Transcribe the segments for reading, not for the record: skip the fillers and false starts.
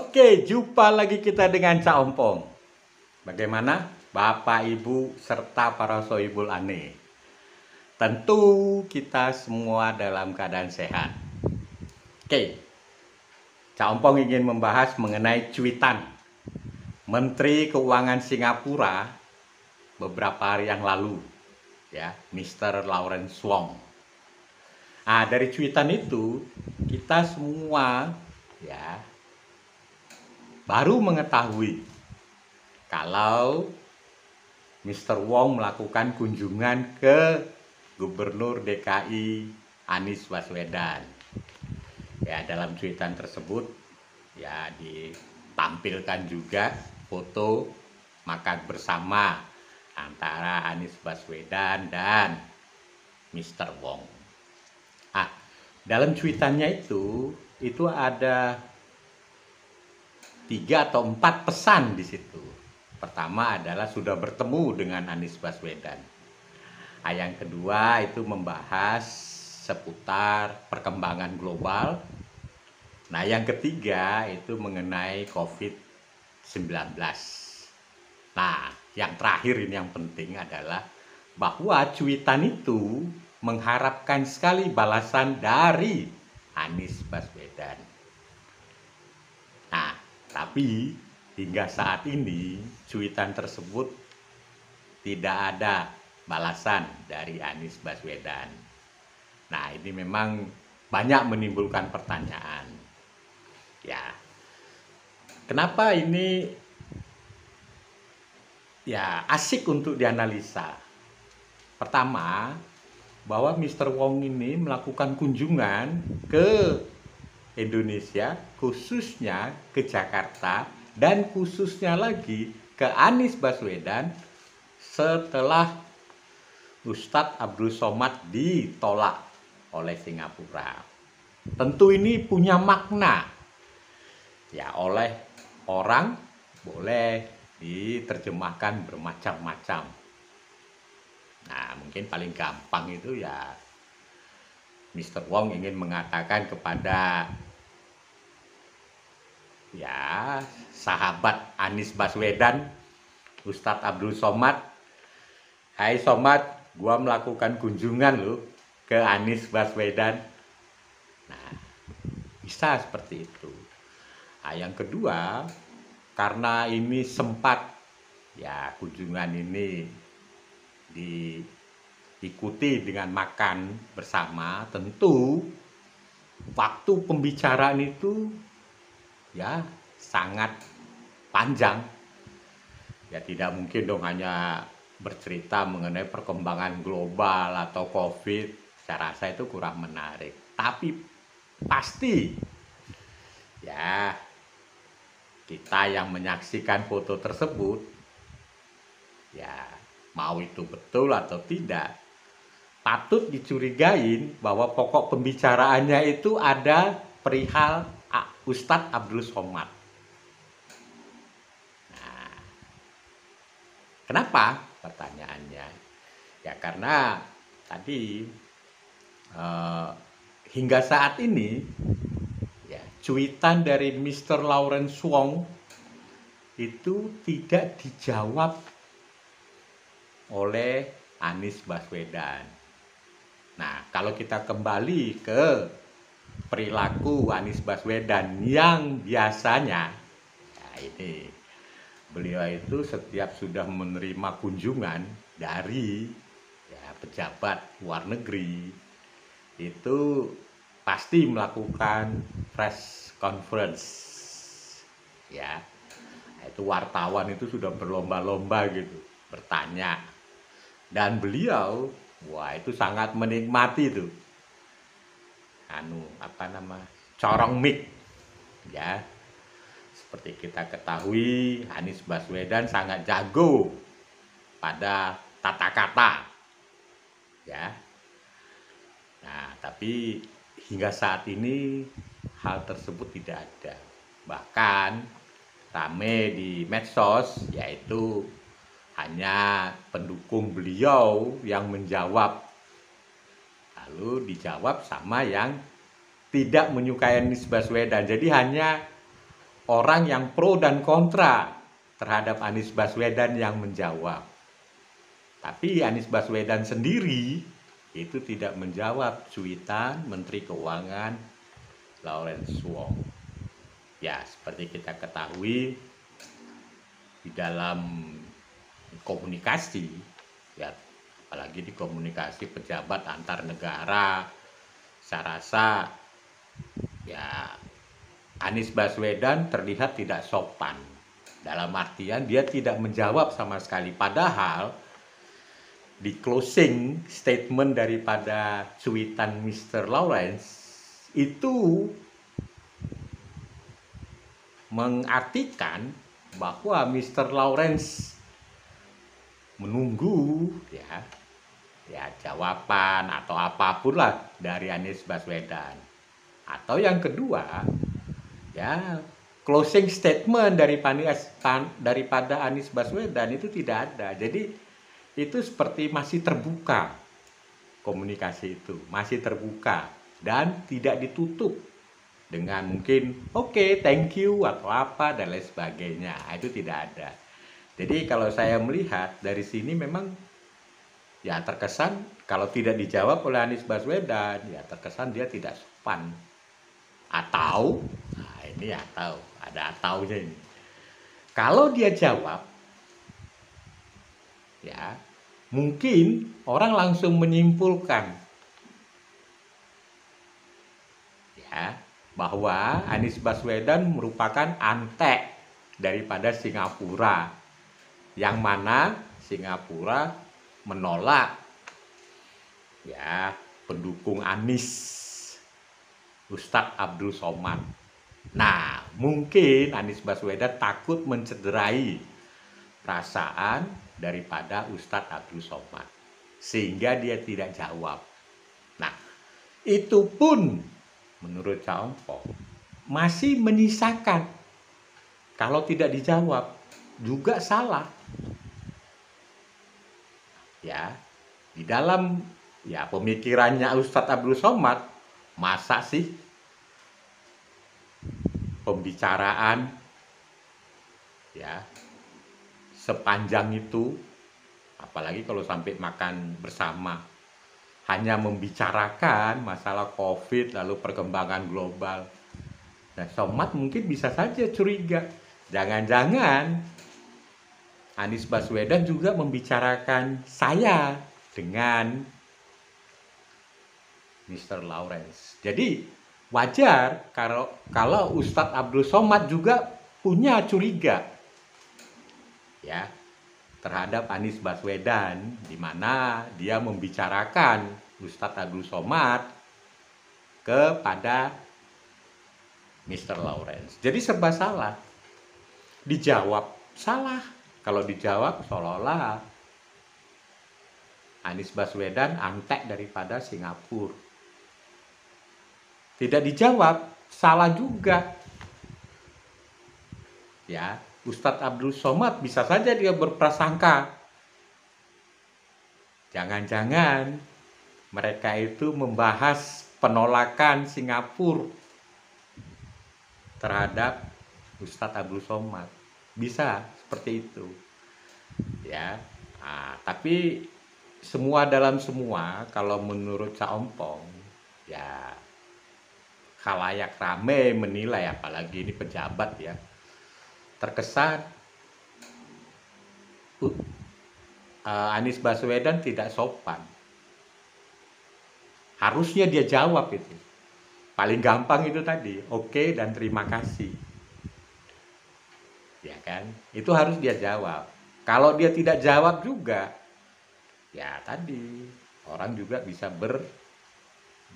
Oke, jumpa lagi kita dengan Cak Ompong. Bagaimana Bapak, Ibu, serta para sohibul ane? Tentu kita semua dalam keadaan sehat. Oke, Cak Ompong ingin membahas mengenai cuitan Menteri Keuangan Singapura beberapa hari yang lalu, ya, Mr. Lawrence Wong. Nah, dari cuitan itu kita semua, ya, baru mengetahui kalau Mr. Wong melakukan kunjungan ke Gubernur DKI Anies Baswedan. Ya, dalam cuitan tersebut ya ditampilkan juga foto makan bersama antara Anies Baswedan dan Mr. Wong. Dalam cuitannya itu ada 3 atau 4 pesan di situ. Pertama adalah sudah bertemu dengan Anies Baswedan. Yang kedua itu membahas seputar perkembangan global. Nah, yang ketiga itu mengenai COVID-19. Nah, yang terakhir ini yang penting adalah bahwa cuitan itu mengharapkan sekali balasan dari Anies Baswedan. Nah, tapi hingga saat ini cuitan tersebut tidak ada balasan dari Anies Baswedan. Nah, ini memang banyak menimbulkan pertanyaan. Ya, kenapa ini ya asik untuk dianalisa? Pertama, bahwa Mr. Wong ini melakukan kunjungan ke Indonesia, khususnya ke Jakarta, dan khususnya lagi ke Anies Baswedan setelah Ustadz Abdul Somad ditolak oleh Singapura. Tentu ini punya makna. Ya, oleh orang boleh diterjemahkan bermacam-macam. Nah, mungkin paling gampang itu ya Mr. Wong ingin mengatakan kepada ya sahabat Anies Baswedan, Ustadz Abdul Somad, hai Somad, gua melakukan kunjungan lo ke Anies Baswedan. Nah, bisa seperti itu. Nah, yang kedua, karena ini sempat ya kunjungan ini diikuti dengan makan bersama, tentu waktu pembicaraan itu ya sangat panjang. Ya tidak mungkin dong hanya bercerita mengenai perkembangan global atau COVID. Saya rasa itu kurang menarik. Tapi pasti ya kita yang menyaksikan foto tersebut, ya mau itu betul atau tidak, patut dicurigain bahwa pokok pembicaraannya itu ada perihal Ustadz Abdul Somad. Nah, kenapa? Pertanyaannya. Ya karena tadi hingga saat ini ya cuitan dari Mr. Lawrence Wong itu tidak dijawab oleh Anies Baswedan. Nah, kalau kita kembali ke perilaku Anies Baswedan yang biasanya, ya ini beliau itu setiap sudah menerima kunjungan dari ya, pejabat luar negeri itu pasti melakukan press conference, ya itu wartawan itu sudah berlomba-lomba gitu bertanya, dan beliau wah itu sangat menikmati tuh corong mic, ya seperti kita ketahui Anies Baswedan sangat jago pada tata kata, ya. Nah, tapi hingga saat ini hal tersebut tidak ada. Bahkan rame di medsos, yaitu hanya pendukung beliau yang menjawab, lalu dijawab sama yang tidak menyukai Anies Baswedan. Jadi hanya orang yang pro dan kontra terhadap Anies Baswedan yang menjawab. Tapi Anies Baswedan sendiri itu tidak menjawab cuitan Menteri Keuangan Lawrence Wong. Ya, seperti kita ketahui di dalam komunikasi, ya apalagi di komunikasi pejabat antar negara, saya rasa ya Anies Baswedan terlihat tidak sopan. Dalam artian dia tidak menjawab sama sekali. Padahal di closing statement daripada cuitan Mr. Lawrence itu mengartikan bahwa Mr. Lawrence menunggu ya jawaban atau apapun lah dari Anies Baswedan. Atau yang kedua, ya closing statement daripada Anies Baswedan itu tidak ada. Jadi itu seperti masih terbuka, komunikasi itu masih terbuka dan tidak ditutup dengan mungkin oke, thank you atau apa dan lain sebagainya. Itu tidak ada. Jadi kalau saya melihat dari sini memang ya terkesan kalau tidak dijawab oleh Anies Baswedan ya terkesan dia tidak sopan. Atau nah ini atau ada ataunya ini. Kalau dia jawab ya mungkin orang langsung menyimpulkan ya bahwa Anies Baswedan merupakan antek daripada Singapura, yang mana Singapura menolak ya pendukung Anies Ustadz Abdul Somad. Nah, mungkin Anies Baswedan takut mencederai perasaan daripada Ustadz Abdul Somad sehingga dia tidak jawab. Nah, itu pun menurut Cak Ompong masih menyisakan kalau tidak dijawab juga salah. Ya, di dalam ya pemikirannya Ustadz Abdul Somad, masa sih pembicaraan ya sepanjang itu, apalagi kalau sampai makan bersama, hanya membicarakan masalah COVID lalu perkembangan global. Nah, Somad mungkin bisa saja curiga, jangan-jangan Anies Baswedan juga membicarakan saya dengan Mr. Lawrence. Jadi wajar kalau Ustadz Abdul Somad juga punya curiga ya terhadap Anies Baswedan, di mana dia membicarakan Ustadz Abdul Somad kepada Mr. Lawrence. Jadi serba salah. Dijawab salah. Kalau dijawab seolah-olah Anies Baswedan antek daripada Singapura. Tidak dijawab salah juga. Ya, Ustadz Abdul Somad bisa saja dia berprasangka jangan-jangan mereka itu membahas penolakan Singapura terhadap Ustadz Abdul Somad. Bisa seperti itu. Ya. Nah, tapi semua dalam semua kalau menurut Cak Ompong ya khalayak rame menilai, apalagi ini pejabat ya, terkesan Anies Baswedan tidak sopan. Harusnya dia jawab itu. Paling gampang itu tadi, oke dan terima kasih. Ya kan? Itu harus dia jawab. Kalau dia tidak jawab juga, ya tadi orang juga bisa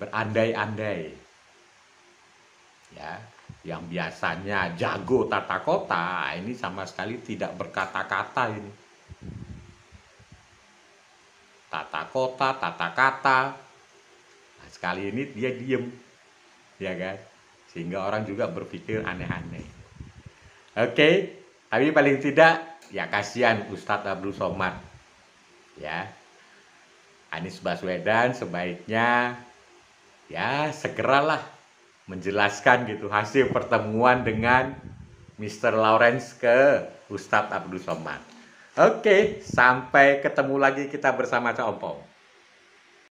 berandai-andai. Ya, yang biasanya jago tata kota, ini sama sekali tidak berkata-kata ini. Tata kota, tata kata. Nah, sekali ini dia diem, ya kan? Sehingga orang juga berpikir aneh-aneh. Oke, tapi paling tidak ya kasihan Ustadz Abdul Somad. Ya, Anies Baswedan sebaiknya ya segeralah menjelaskan gitu hasil pertemuan dengan Mr. Lawrence ke Ustadz Abdul Somad. Oke, sampai ketemu lagi kita bersama Cak Ompong.